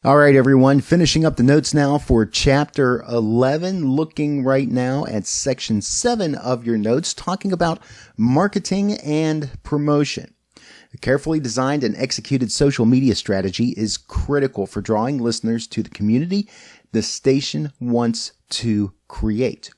All right, everyone, finishing up the notes now for Chapter 11, looking right now at Section 7 of your notes, talking about marketing and promotion. A carefully designed and executed social media strategy is critical for drawing listeners to the community the station wants to create.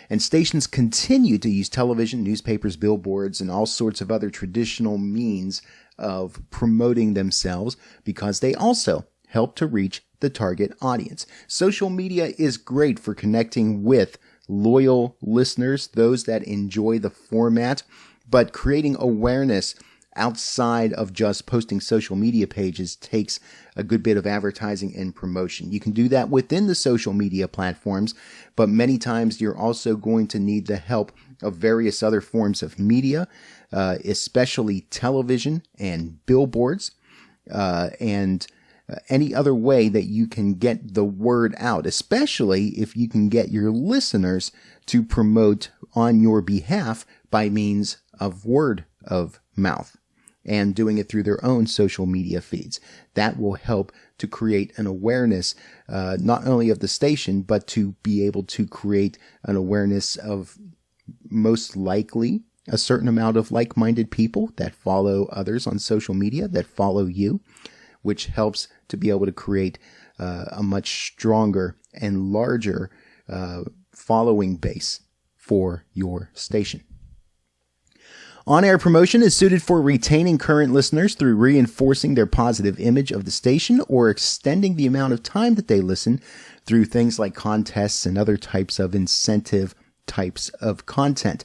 And stations continue to use television, newspapers, billboards, and all sorts of other traditional means of promoting themselves because they also help to reach the target audience. Social media is great for connecting with loyal listeners, those that enjoy the format, but creating awareness outside of just posting social media pages takes a good bit of advertising and promotion. You can do that within the social media platforms, but many times you're also going to need the help of various other forms of media, especially television and billboards, and any other way that you can get the word out, especially if you can get your listeners to promote on your behalf by means of word of mouth and doing it through their own social media feeds. That will help to create an awareness, not only of the station, but to be able to create an awareness of most likely a certain amount of like-minded people that follow others on social media, that follow you, which helps to be able to create a much stronger and larger following base for your station. On-air promotion is suited for retaining current listeners through reinforcing their positive image of the station or extending the amount of time that they listen through things like contests and other types of incentive types of content.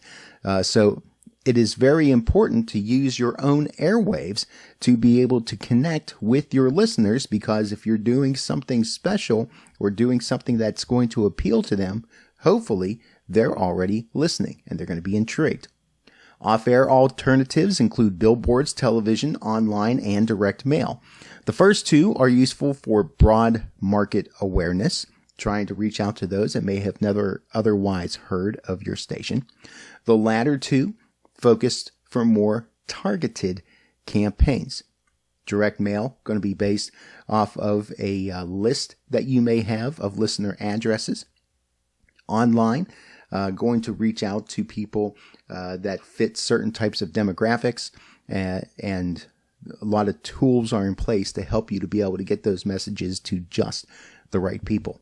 So it is very important to use your own airwaves to be able to connect with your listeners, because if you're doing something special or doing something that's going to appeal to them, hopefully they're already listening and they're going to be intrigued. Off-air alternatives include billboards, television, online, and direct mail. The first two are useful for broad market awareness, trying to reach out to those that may have never otherwise heard of your station. The latter two focused for more targeted campaigns. Direct mail going to be based off of a list that you may have of listener addresses. Online, going to reach out to people that fit certain types of demographics, and a lot of tools are in place to help you to be able to get those messages to just the right people.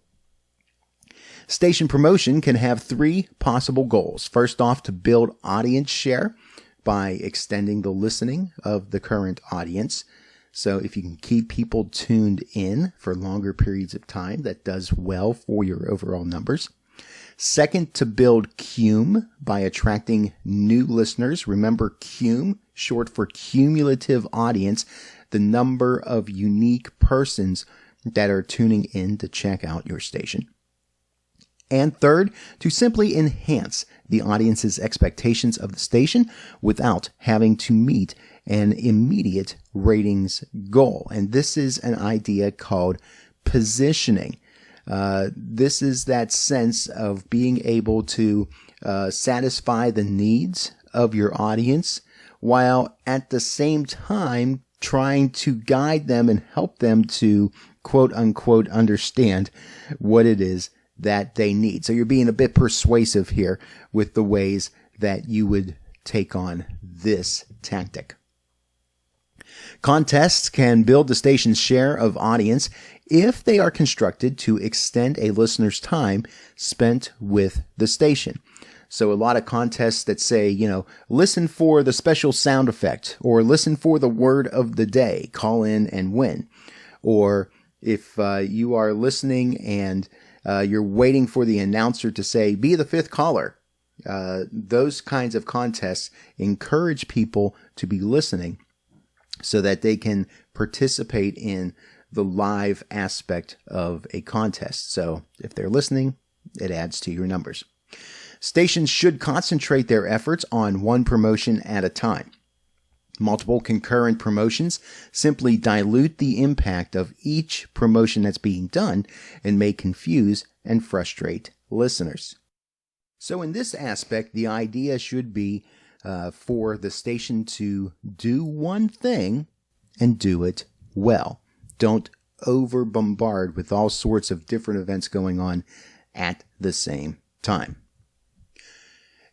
Station promotion can have three possible goals. First off, to build audience share by extending the listening of the current audience. So if you can keep people tuned in for longer periods of time, that does well for your overall numbers. Second, to build CUME by attracting new listeners. Remember, CUME, short for cumulative audience, the number of unique persons that are tuning in to check out your station. And third, to simply enhance the audience's expectations of the station without having to meet an immediate ratings goal. And this is an idea called positioning. This is that sense of being able to satisfy the needs of your audience while at the same time trying to guide them and help them to quote unquote understand what it is that they need. So you're being a bit persuasive here with the ways that you would take on this tactic. Contests can build the station's share of audience if they are constructed to extend a listener's time spent with the station. So a lot of contests that say, listen for the special sound effect, or listen for the word of the day, call in and win. Or if you are listening and you're waiting for the announcer to say, be the fifth caller. Those kinds of contests encourage people to be listening so that they can participate in the live aspect of a contest. So if they're listening, it adds to your numbers. Stations should concentrate their efforts on one promotion at a time. Multiple concurrent promotions simply dilute the impact of each promotion that's being done and may confuse and frustrate listeners. So in this aspect, the idea should be for the station to do one thing and do it well. Don't over bombarded with all sorts of different events going on at the same time.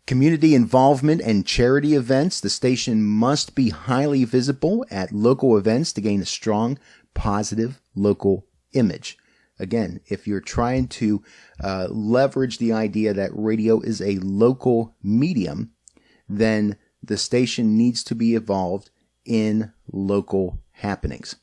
Community involvement and charity events. The station must be highly visible at local events to gain a strong, positive local image. Again, if you're trying to leverage the idea that radio is a local medium, then the station needs to be involved in local happenings.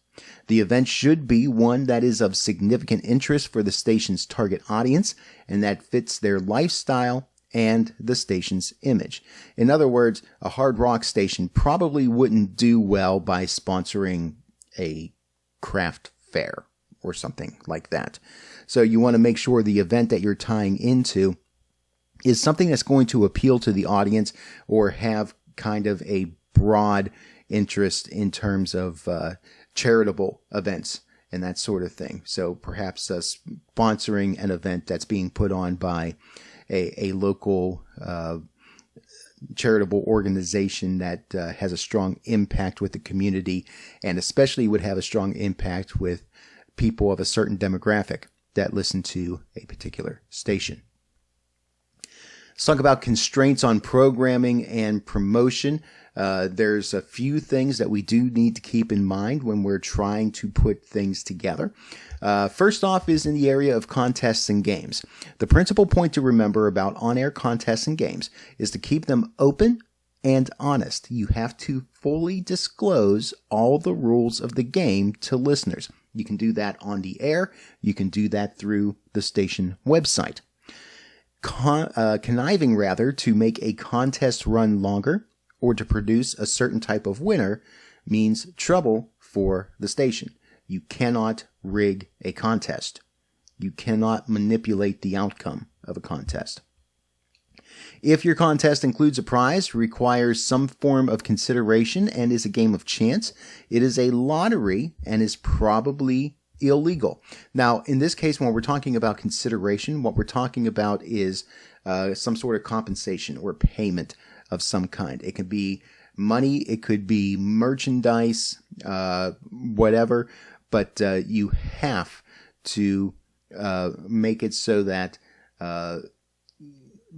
The event should be one that is of significant interest for the station's target audience and that fits their lifestyle and the station's image. In other words, a hard rock station probably wouldn't do well by sponsoring a craft fair or something like that. So you want to make sure the event that you're tying into is something that's going to appeal to the audience or have kind of a broad interest in terms of charitable events and that sort of thing. So perhaps sponsoring an event that's being put on by a local charitable organization that has a strong impact with the community, and especially would have a strong impact with people of a certain demographic that listen to a particular station. Let's talk about constraints on programming and promotion. There's a few things that we do need to keep in mind when we're trying to put things together. First off is in the area of contests and games. The principal point to remember about on-air contests and games is to keep them open and honest. You have to fully disclose all the rules of the game to listeners. You can do that on the air. You can do that through the station website. Conniving rather to make a contest run longer or to produce a certain type of winner means trouble for the station. You cannot rig a contest. You cannot manipulate the outcome of a contest. If your contest includes a prize, requires some form of consideration, and is a game of chance, it is a lottery and is probably illegal. Now, in this case, when we're talking about consideration, what we're talking about is some sort of compensation or payment of some kind. It could be money, it could be merchandise, whatever, but you have to make it so that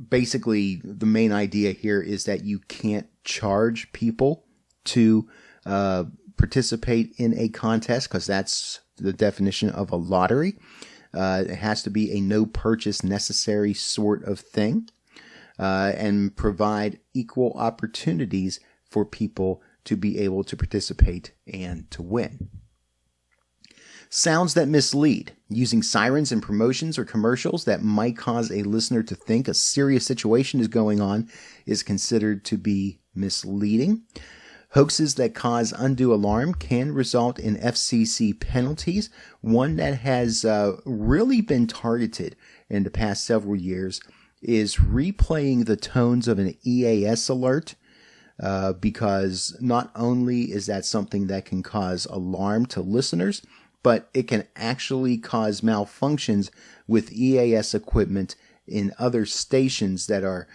basically the main idea here is that you can't charge people to participate in a contest, because that's the definition of a lottery. It has to be a no purchase necessary sort of thing, and provide equal opportunities for people to be able to participate and to win. Sounds that mislead. Using sirens in promotions or commercials that might cause a listener to think a serious situation is going on is considered to be misleading. Hoaxes that cause undue alarm can result in FCC penalties. One that has really been targeted in the past several years is replaying the tones of an EAS alert, because not only is that something that can cause alarm to listeners, but it can actually cause malfunctions with EAS equipment in other stations that are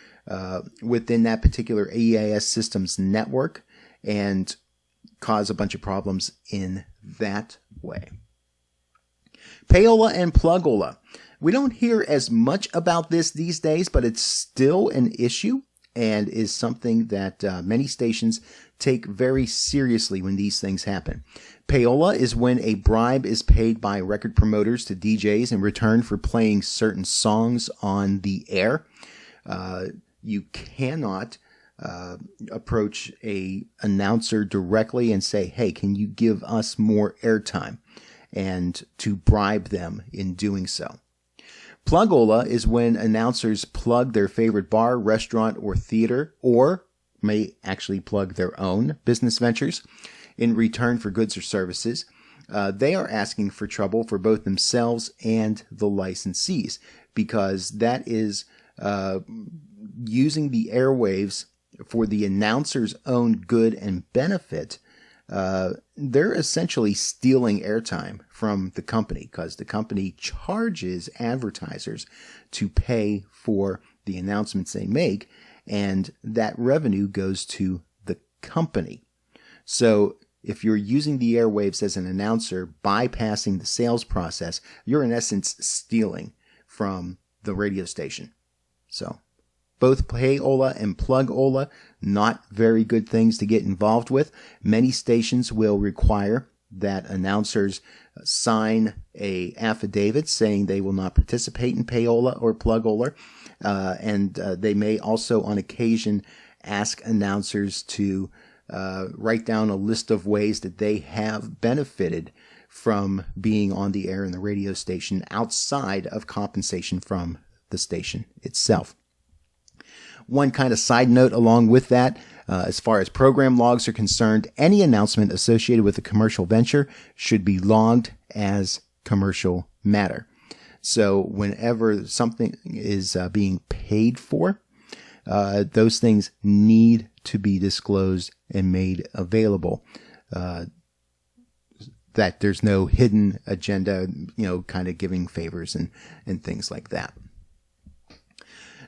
within that particular EAS system's network, and cause a bunch of problems in that way. Payola and plugola. We don't hear as much about this these days, but it's still an issue and is something that many stations take very seriously when these things happen. Payola is when a bribe is paid by record promoters to DJs in return for playing certain songs on the air. You cannot approach a announcer directly and say, hey, can you give us more airtime, and to bribe them in doing so. Plugola is when announcers plug their favorite bar, restaurant, or theater, or may actually plug their own business ventures in return for goods or services. They are asking for trouble for both themselves and the licensees, because that is using the airwaves for the announcer's own good and benefit. They're essentially stealing airtime from the company, because the company charges advertisers to pay for the announcements they make, and that revenue goes to the company. So if you're using the airwaves as an announcer, bypassing the sales process, you're in essence stealing from the radio station. So both payola and plugola, not very good things to get involved with. Many stations will require that announcers sign a affidavit saying they will not participate in payola or plugola, and they may also on occasion ask announcers to write down a list of ways that they have benefited from being on the air in the radio station outside of compensation from the station itself. One kind of side note along with that, as far as program logs are concerned, any announcement associated with a commercial venture should be logged as commercial matter. So whenever something is being paid for, those things need to be disclosed and made available. That there's no hidden agenda, kind of giving favors and things like that.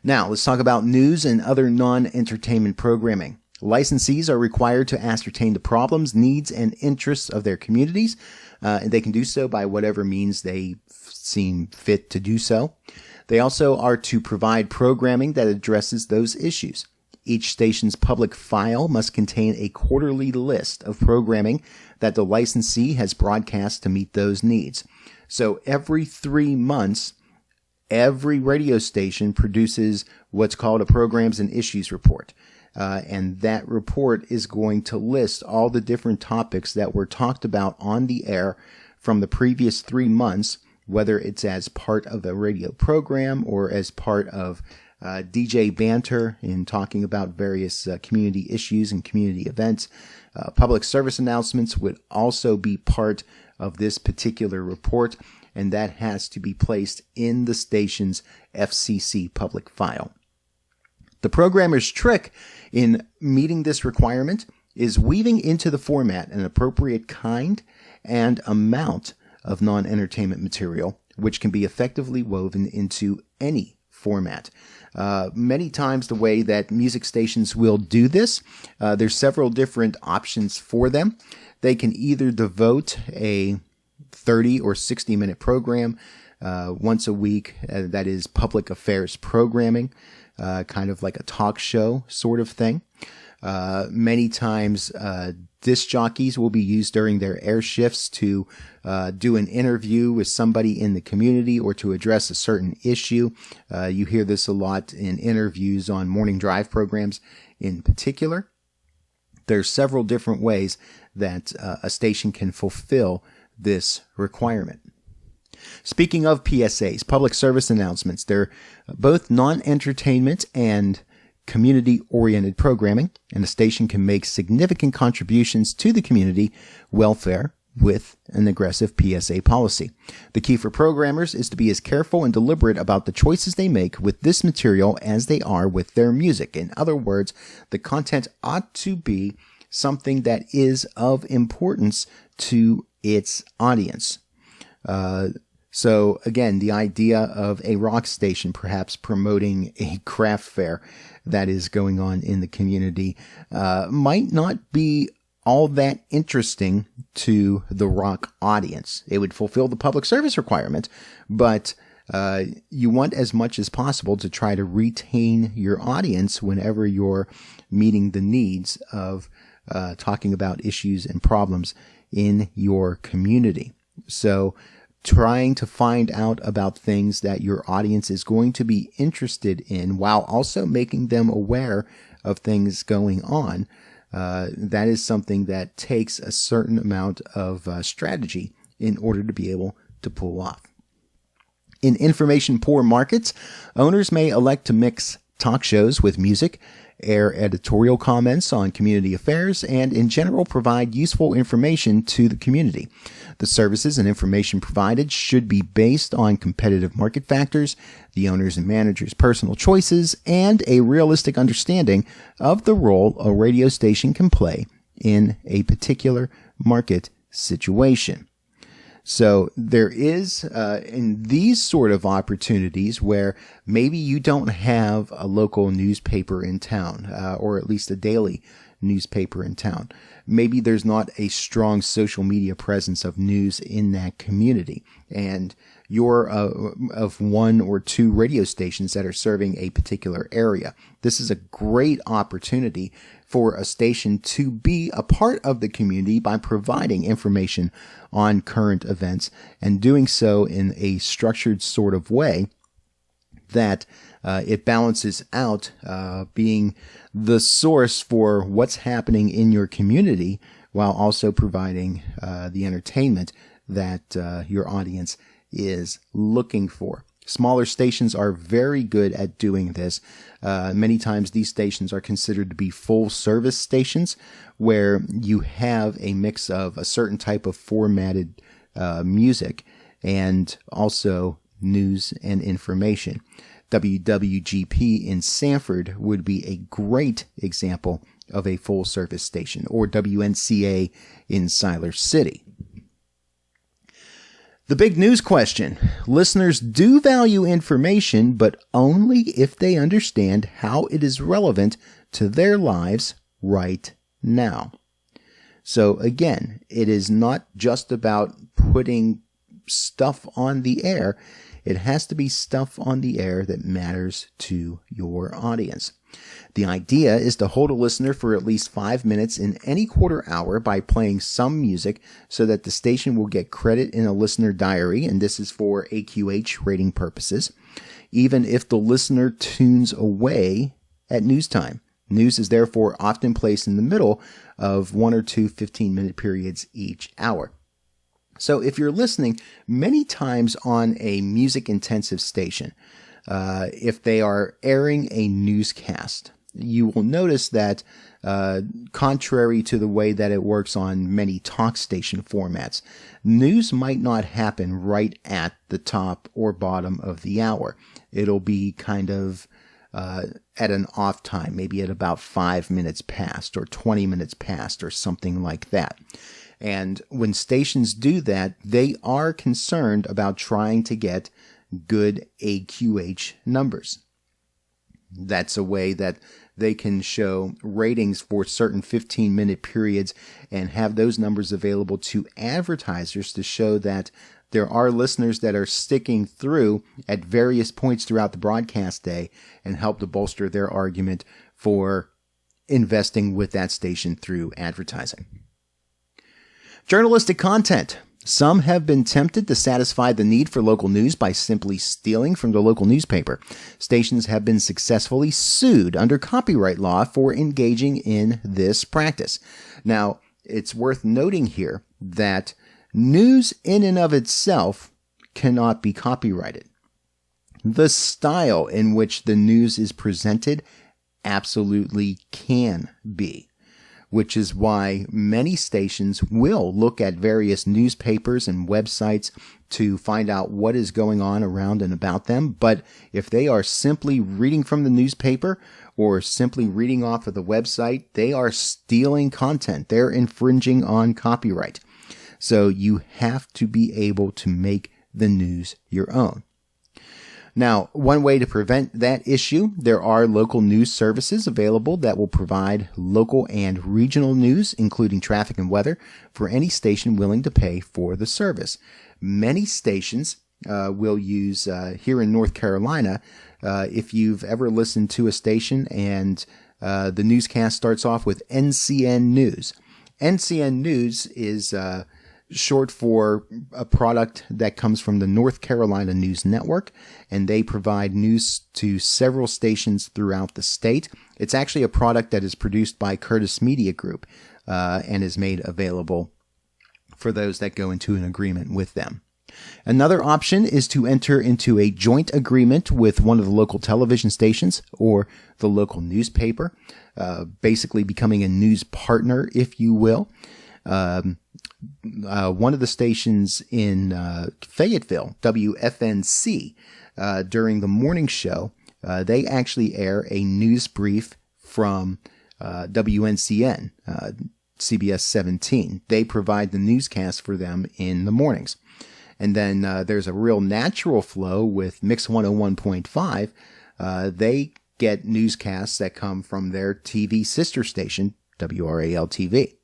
Now, let's talk about news and other non-entertainment programming. Licensees are required to ascertain the problems, needs, and interests of their communities, and they can do so by whatever means they seem fit to do so. They also are to provide programming that addresses those issues. Each station's public file must contain a quarterly list of programming that the licensee has broadcast to meet those needs. So every 3 months, every radio station produces what's called a programs and issues report. And that report is going to list all the different topics that were talked about on the air from the previous 3 months, whether it's as part of a radio program or as part of DJ banter in talking about various community issues and community events. Public service announcements would also be part of this particular report, and that has to be placed in the station's FCC public file. The programmer's trick in meeting this requirement is weaving into the format an appropriate kind and amount of non-entertainment material, which can be effectively woven into any format. Many times the way that music stations will do this, there's several different options for them. They can either devote a 30 or 60 minute program once a week, that is public affairs programming, kind of like a talk show sort of thing. Many times disc jockeys will be used during their air shifts to do an interview with somebody in the community or to address a certain issue. You hear this a lot in interviews on morning drive programs in particular. There's several different ways that a station can fulfill this requirement. Speaking of PSAs, public service announcements, they're both non-entertainment and community-oriented programming, and a station can make significant contributions to the community welfare with an aggressive PSA policy. The key for programmers is to be as careful and deliberate about the choices they make with this material as they are with their music. In other words, the content ought to be something that is of importance to its audience. So again, the idea of a rock station perhaps promoting a craft fair that is going on in the community might not be all that interesting to the rock audience. It would fulfill the public service requirement, but you want as much as possible to try to retain your audience whenever you're meeting the needs of talking about issues and problems in your community. So trying to find out about things that your audience is going to be interested in while also making them aware of things going on, that is something that takes a certain amount of strategy in order to be able to pull off. In information-poor markets, owners may elect to mix talk shows with music, air editorial comments on community affairs, and in general provide useful information to the community. The services and information provided should be based on competitive market factors, the owner's and manager's personal choices, and a realistic understanding of the role a radio station can play in a particular market situation. So there is, in these sort of opportunities where maybe you don't have a local newspaper in town, or at least a daily newspaper in town. Maybe there's not a strong social media presence of news in that community, and you're of one or two radio stations that are serving a particular area. This is a great opportunity for a station to be a part of the community by providing information on current events and doing so in a structured sort of way that it balances out being the source for what's happening in your community while also providing the entertainment that your audience is looking for. Smaller stations are very good at doing this. Many times these stations are considered to be full service stations where you have a mix of a certain type of formatted music and also news and information. WWGP in Sanford would be a great example of a full service station, or WNCA in Siler City. The big news question. Listeners do value information, but only if they understand how it is relevant to their lives right now. So again, it is not just about putting stuff on the air. It has to be stuff on the air that matters to your audience. The idea is to hold a listener for at least 5 minutes in any quarter hour by playing some music so that the station will get credit in a listener diary, and this is for AQH rating purposes, even if the listener tunes away at news time. News is therefore often placed in the middle of 1 or 2 15-minute periods each hour. So if you're listening many times on a music-intensive station, if they are airing a newscast, you will notice that contrary to the way that it works on many talk station formats, news might not happen right at the top or bottom of the hour. It'll be kind of at an off time, maybe at about 5 minutes past or 20 minutes past or something like that. And when stations do that, they are concerned about trying to get good AQH numbers. That's a way that they can show ratings for certain 15-minute periods and have those numbers available to advertisers to show that there are listeners that are sticking through at various points throughout the broadcast day and help to bolster their argument for investing with that station through advertising. Journalistic content. Some have been tempted to satisfy the need for local news by simply stealing from the local newspaper. Stations have been successfully sued under copyright law for engaging in this practice. Now, it's worth noting here that news in and of itself cannot be copyrighted. The style in which the news is presented absolutely can be, which is why many stations will look at various newspapers and websites to find out what is going on around and about them. But if they are simply reading from the newspaper or simply reading off of the website, they are stealing content. They're infringing on copyright. So you have to be able to make the news your own. Now, one way to prevent that issue, there are local news services available that will provide local and regional news, including traffic and weather, for any station willing to pay for the service. Many stations will use, here in North Carolina, if you've ever listened to a station and the newscast starts off with NCN News. NCN News is short for a product that comes from the North Carolina News Network, and they provide news to several stations throughout the state. It's actually a product that is produced by Curtis Media Group and is made available for those that go into an agreement with them. Another option is to enter into a joint agreement with one of the local television stations or the local newspaper, basically becoming a news partner, if you will. One of the stations in Fayetteville, WFNC, during the morning show, they actually air a news brief from WNCN, CBS 17. They provide the newscast for them in the mornings. And then there's a real natural flow with Mix 101.5. They get newscasts that come from their TV sister station, WRAL-TV.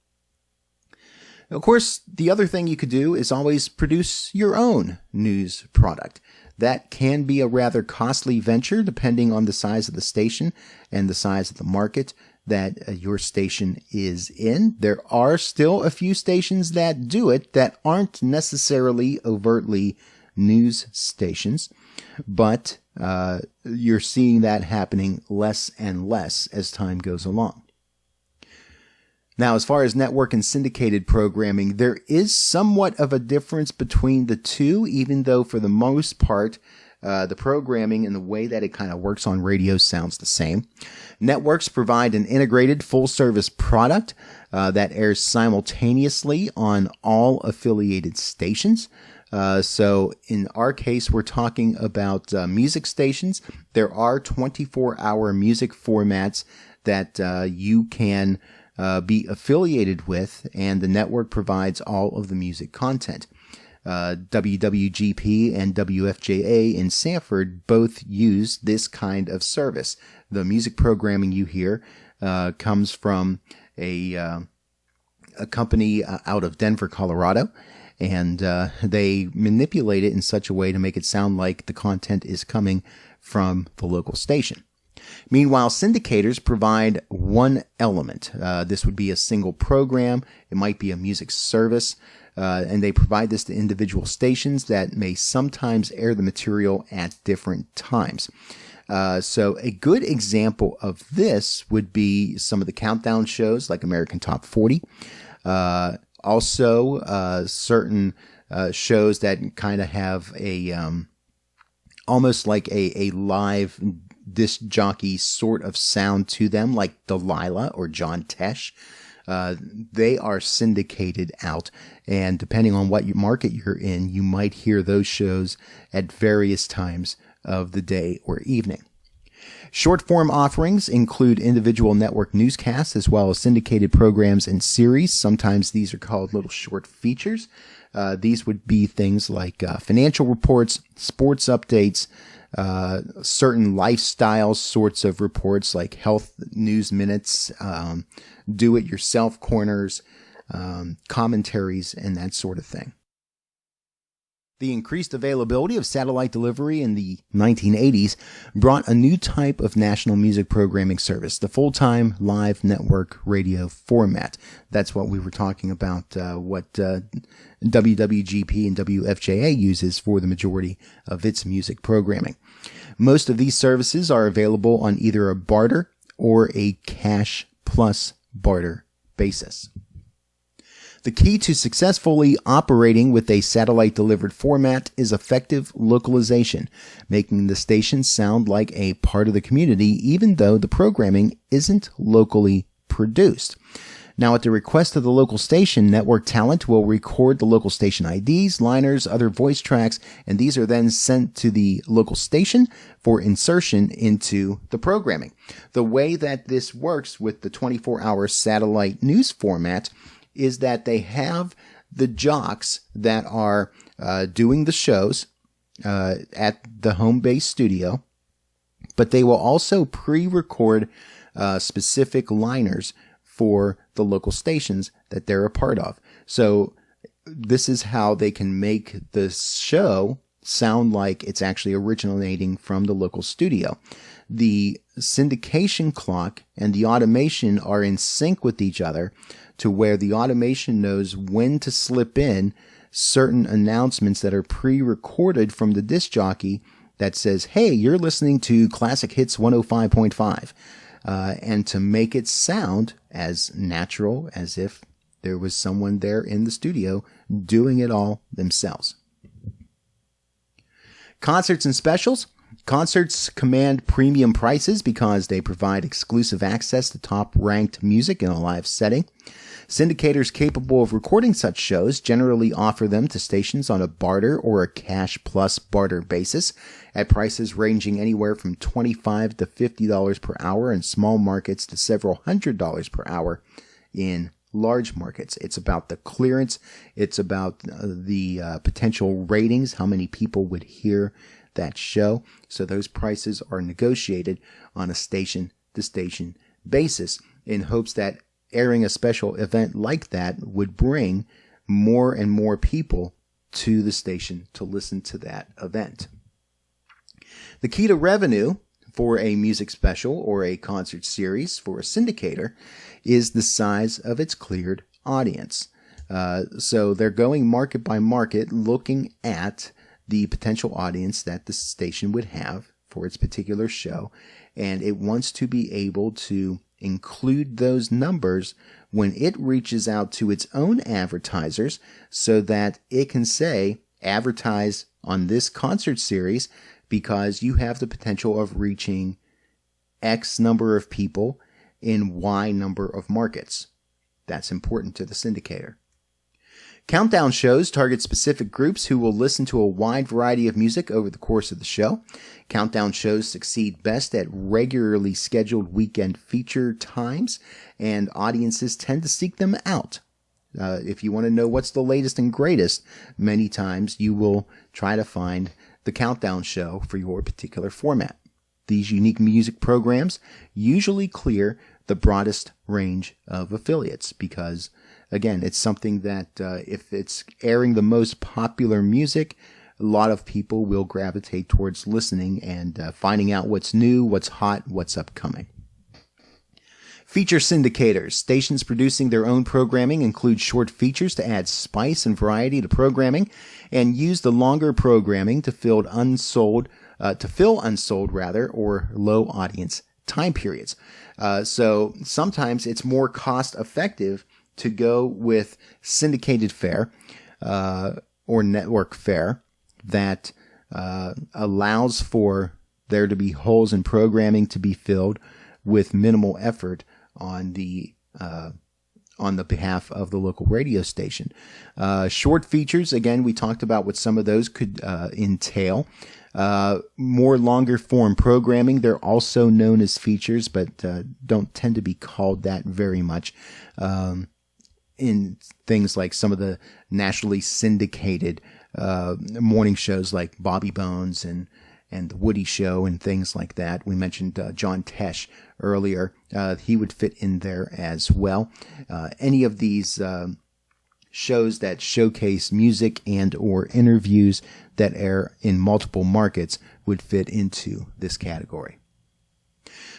Of course, the other thing you could do is always produce your own news product. That can be a rather costly venture depending on the size of the station and the size of the market that your station is in. There are still a few stations that do it that aren't necessarily overtly news stations, but you're seeing that happening less and less as time goes along. Now, as far as network and syndicated programming, there is somewhat of a difference between the two, even though for the most part, the programming and the way that it kind of works on radio sounds the same. Networks provide an integrated full-service product that airs simultaneously on all affiliated stations. So in our case, we're talking about music stations. There are 24-hour music formats that you can be affiliated with, and the network provides all of the music content. WWGP and WFJA in Sanford both use this kind of service. The music programming you hear comes from a company out of Denver, Colorado, and they manipulate it in such a way to make it sound like the content is coming from the local station. Meanwhile, syndicators provide one element. This would be a single program. It might be a music service. And they provide this to individual stations that may sometimes air the material at different times. So a good example of this would be some of the countdown shows like American Top 40. Also, certain shows that kind of have a almost like a live disc jockey sort of sound to them, like Delilah or John Tesh. They are syndicated out, and depending on what market you're in, you might hear those shows at various times of the day or evening. Short-form offerings include individual network newscasts as well as syndicated programs and series. Sometimes these are called little short features. These would be things like financial reports, sports updates, certain lifestyle sorts of reports like health news minutes, do-it-yourself corners, commentaries, and that sort of thing. The increased availability of satellite delivery in the 1980s brought a new type of national music programming service, the full-time live network radio format. That's what we were talking about, what WWGP and WFJA uses for the majority of its music programming. Most of these services are available on either a barter or a cash plus barter basis. The key to successfully operating with a satellite-delivered format is effective localization, making the station sound like a part of the community even though the programming isn't locally produced. Now, at the request of the local station, network talent will record the local station IDs, liners, other voice tracks, and these are then sent to the local station for insertion into the programming. The way that this works with the 24-hour satellite news format is that they have the jocks that are doing the shows at the home base studio, but they will also pre-record specific liners for the local stations that they're a part of. So this is how they can make the show sound like it's actually originating from the local studio. The syndication clock and the automation are in sync with each other to where the automation knows when to slip in certain announcements that are pre-recorded from the disc jockey that says, hey, you're listening to Classic Hits 105.5, and to make it sound as natural as if there was someone there in the studio doing it all themselves. Concerts and specials. Concerts command premium prices because they provide exclusive access to top-ranked music in a live setting. Syndicators capable of recording such shows generally offer them to stations on a barter or a cash plus barter basis at prices ranging anywhere from $25 to $50 per hour in small markets to several $100s per hour in large markets. It's about the clearance. It's about the potential ratings, how many people would hear that show. So those prices are negotiated on a station-to-station basis in hopes that airing a special event like that would bring more and more people to the station to listen to that event. The key to revenue for a music special or a concert series for a syndicator is the size of its cleared audience. So they're going market by market, looking at the potential audience that the station would have for its particular show, and it wants to be able to include those numbers when it reaches out to its own advertisers so that it can say, advertise on this concert series because you have the potential of reaching X number of people in Y number of markets. That's important to the syndicator. Countdown shows target specific groups who will listen to a wide variety of music over the course of the show. Countdown shows succeed best at regularly scheduled weekend feature times, and audiences tend to seek them out. If you want to know what's the latest and greatest, many times you will try to find the countdown show for your particular format. These unique music programs usually clear the broadest range of affiliates because, again, it's something that if it's airing the most popular music, a lot of people will gravitate towards listening and finding out what's new, what's hot, what's upcoming. Feature syndicators. Stations producing their own programming include short features to add spice and variety to programming and use the longer programming to fill unsold or low audience time periods. So sometimes it's more cost effective to go with syndicated fare or network fare that allows for there to be holes in programming to be filled with minimal effort on the behalf of the local radio station. Short features, again, we talked about what some of those could entail. More longer form programming, they're also known as features, but don't tend to be called that very much. In things like some of the nationally syndicated morning shows like Bobby Bones and The Woody Show and things like that. We mentioned John Tesh earlier. He would fit in there as well. Any of these shows that showcase music and or interviews that air in multiple markets would fit into this category.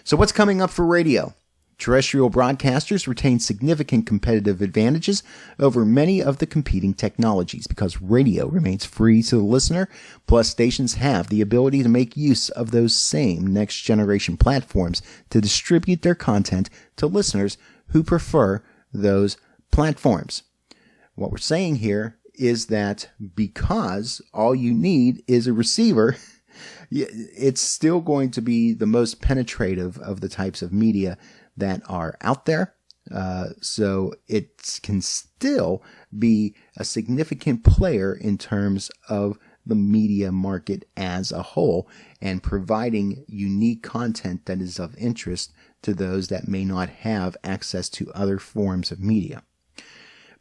So what's coming up for radio? Terrestrial broadcasters retain significant competitive advantages over many of the competing technologies because radio remains free to the listener, plus stations have the ability to make use of those same next-generation platforms to distribute their content to listeners who prefer those platforms. What we're saying here is that because all you need is a receiver, it's still going to be the most penetrative of the types of media that are out there. So it can still be a significant player in terms of the media market as a whole and providing unique content that is of interest to those that may not have access to other forms of media.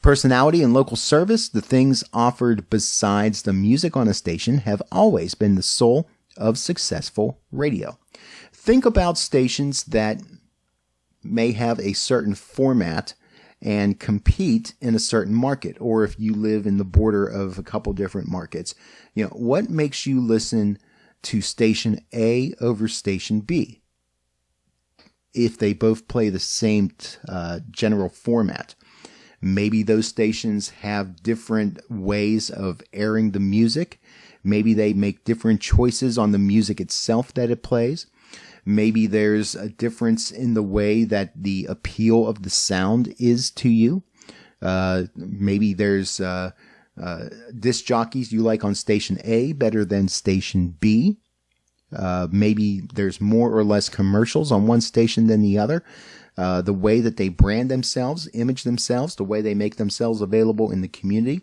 Personality and local service, the things offered besides the music on a station, have always been the soul of successful radio. Think about stations that may have a certain format and compete in a certain market, or if you live in the border of a couple different markets, what makes you listen to station A over station B if they both play the same general format? Maybe those stations have different ways of airing the music. Maybe they make different choices on the music itself that it plays. Maybe there's a difference in the way that the appeal of the sound is to you. Maybe there's disc jockeys you like on station A better than station B. Maybe there's more or less commercials on one station than the other. The way that they brand themselves, image themselves, the way they make themselves available in the community.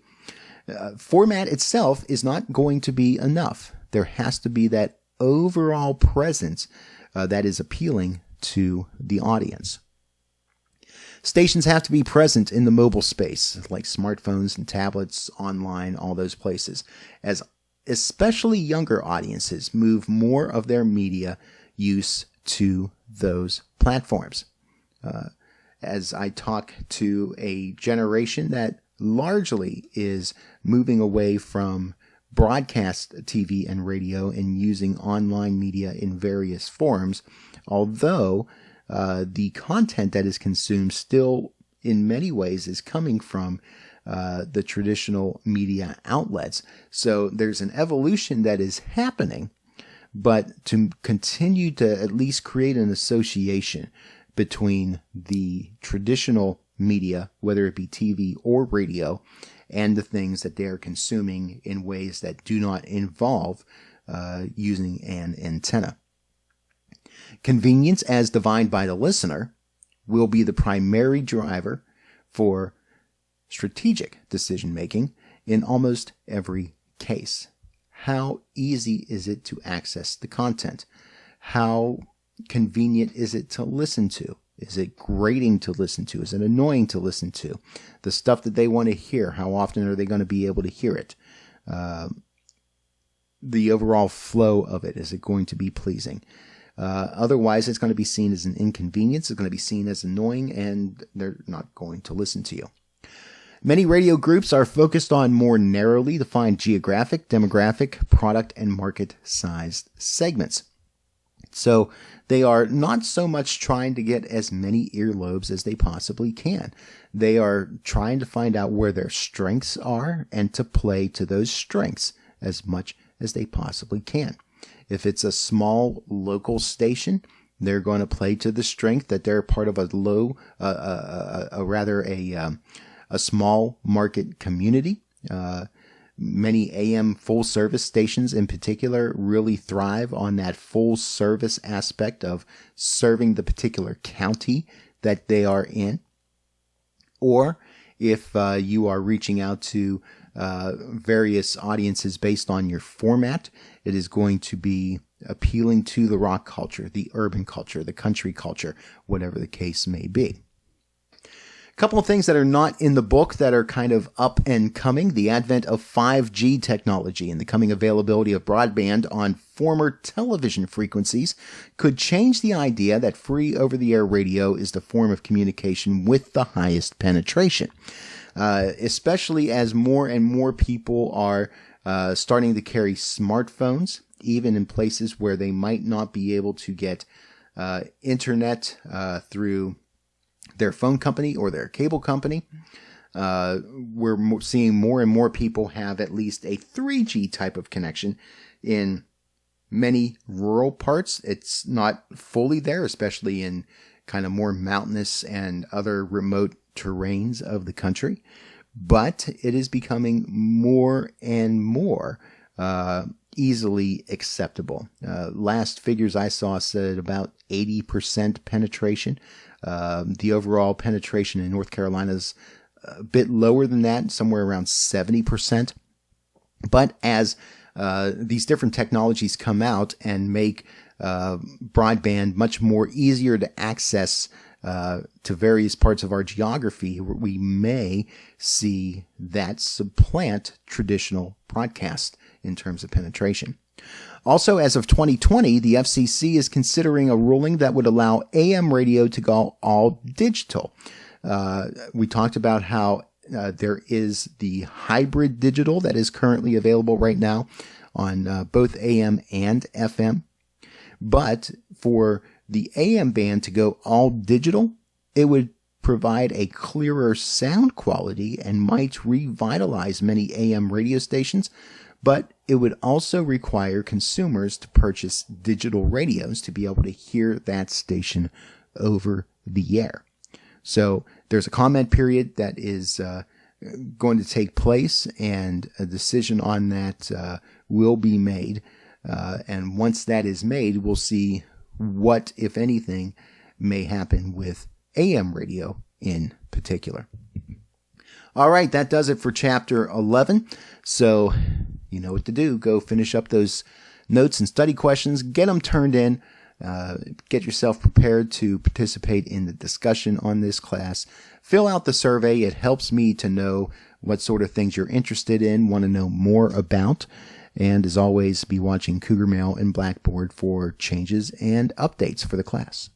Format itself is not going to be enough. There has to be that overall presence that is appealing to the audience. Stations have to be present in the mobile space, like smartphones and tablets, online, all those places, as especially younger audiences move more of their media use to those platforms. as I talk to a generation that largely is moving away from broadcast TV and radio and using online media in various forms, although the content that is consumed still in many ways is coming from the traditional media outlets. So there's an evolution that is happening, but to continue to at least create an association between the traditional media, whether it be TV or radio, and the things that they are consuming in ways that do not involve using an antenna. Convenience, as defined by the listener, will be the primary driver for strategic decision making in almost every case. How easy is it to access the content? How convenient is it to listen to? Is it grating to listen to? Is it annoying to listen to? The stuff that they want to hear, how often are they going to be able to hear it? The overall flow of it, is it going to be pleasing? Otherwise, it's going to be seen as an inconvenience. It's going to be seen as annoying, and they're not going to listen to you. Many radio groups are focused on more narrowly defined geographic, demographic, product, and market-sized segments. So they are not so much trying to get as many earlobes as they possibly can. They are trying to find out where their strengths are and to play to those strengths as much as they possibly can. If it's a small local station, they're going to play to the strength that they're part of a small market community. Many AM full service stations in particular really thrive on that full service aspect of serving the particular county that they are in. Or if you are reaching out to various audiences based on your format, it is going to be appealing to the rock culture, the urban culture, the country culture, whatever the case may be. A couple of things that are not in the book that are kind of up and coming: the advent of 5G technology and the coming availability of broadband on former television frequencies could change the idea that free over-the-air radio is the form of communication with the highest penetration, especially as more and more people are starting to carry smartphones, even in places where they might not be able to get internet through their phone company or their cable company. We're seeing more and more people have at least a 3G type of connection in many rural parts. It's not fully there, especially in kind of more mountainous and other remote terrains of the country. But it is becoming more and more easily acceptable. Last figures I saw said about 80% penetration. The overall penetration in North Carolina is a bit lower than that, somewhere around 70%. But as these different technologies come out and make broadband much more easier to access to various parts of our geography, we may see that supplant traditional broadcast in terms of penetration. Also, as of 2020, the FCC is considering a ruling that would allow AM radio to go all digital. We talked about how there is the hybrid digital that is currently available right now on both AM and FM. But for the AM band to go all digital, it would provide a clearer sound quality and might revitalize many AM radio stations, but it would also require consumers to purchase digital radios to be able to hear that station over the air. So there's a comment period that is going to take place, and a decision on that will be made. And once that is made, we'll see what, if anything, may happen with AM radio in particular. All right, that does it for Chapter 11. So you know what to do. Go finish up those notes and study questions. Get them turned in. Get yourself prepared to participate in the discussion on this class. Fill out the survey. It helps me to know what sort of things you're interested in, want to know more about. And as always, be watching Cougar Mail and Blackboard for changes and updates for the class.